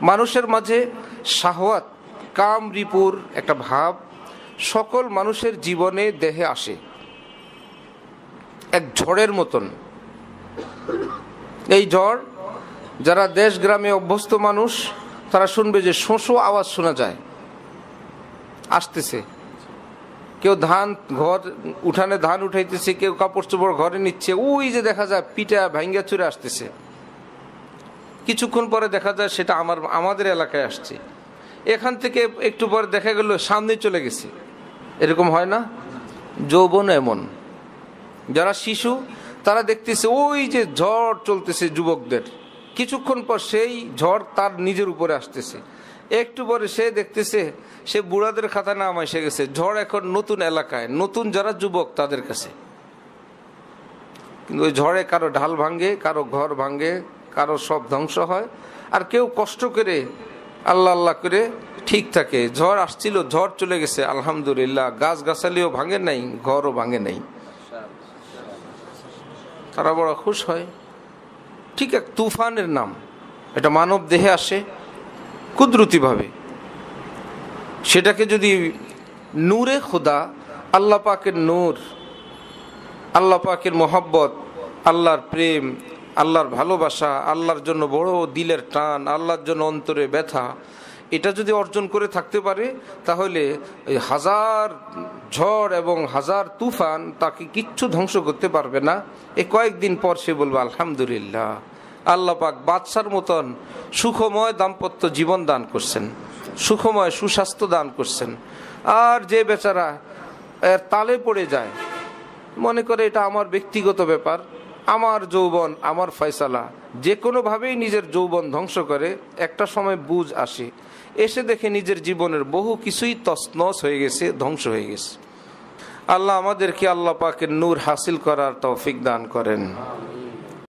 মানুষের মাঝে শাহওয়াত, কাম, রিপুর একটা ভাব সকল মানুষের জীবনে দেহে আসে এক ঝড়ের মতন। এই ঝড় যারা দেশ গ্রামে অভ্যস্ত মানুষ তারা শুনবে যে শোঁ আওয়াজ শোনা যায়, আসতেছে। কেউ ধান ঘর উঠানে ধান উঠাইতেছে, কেউ কাপড় চোপড় ঘরে নিচ্ছে, ওই যে দেখা যায় পিঠা ভাঙ্গা চুরে আসতেছে। কিছুক্ষণ পরে দেখা যায় সেটা আমাদের এলাকায় আসছে। এখান থেকে একটু পরে দেখা গেল সামনে চলে গেছে। এরকম হয় না? যৌবন এমন, যারা শিশু তারা দেখতেছে ওই যে ঝড় চলতেছে যুবকদের, কিছুক্ষণ পর সেই ঝড় তার নিজের উপরে আসতেছে। একটু পরে সে দেখতেছে সে বুড়াদের খাতা নাম এসে গেছে, ঝড় এখন নতুন এলাকায়, নতুন যারা যুবক তাদের কাছে। কিন্তু ওই ঝড়ে কারো ঢাল ভাঙ্গে, কারো ঘর ভাঙ্গে, কারো সব ধ্বংস হয়, আর কেউ কষ্ট করে আল্লাহ আল্লাহ করে ঠিক থাকে। ঝড় আসছিল, ঝড় চলে গেছে, আলহামদুলিল্লাহ, গাছ গাছালিও ভাঙে নাই, ঘরও ভাঙে নাই, তারা বড় খুশ হয়। ঠিক এক তুফানের নাম, এটা মানব দেহে আসে কুদরতিভাবে। সেটাকে যদি নূরে খোদা, আল্লাহ পাকের নূর, আল্লাহ পাকের মোহাব্বত, আল্লাহর প্রেম, আল্লাহর ভালোবাসা, আল্লাহর জন্য বড় দিলের টান, আল্লাহর জন্য অন্তরে ব্যথা, এটা যদি অর্জন করে থাকতে পারে তাহলে এই হাজার ঝড় এবং হাজার তুফান তাকে কিচ্ছু ধ্বংস করতে পারবে না। এই কয়েকদিন পর সে বলবে আলহামদুলিল্লাহ, আল্লাহ পাক বাদশার মতন সুখময় দাম্পত্য জীবন দান করছেন, সুখময় সুস্বাস্থ্য দান করছেন। আর যে বেচারা এর তালে পড়ে যায়, মনে করে এটা আমার ব্যক্তিগত ব্যাপার, আমার যৌবন, আমার ফয়সালা, যে কোনোভাবেই নিজের যৌবন ধ্বংস করে, একটা সময় বুঝ আসে, এসে দেখে নিজের জীবনের বহু কিছুই তছনছ হয়ে গেছে, ধ্বংস হয়ে গেছে। আল্লাহ আমাদেরকে আল্লাহ পাকের নূর হাসিল করার তৌফিক দান করেন।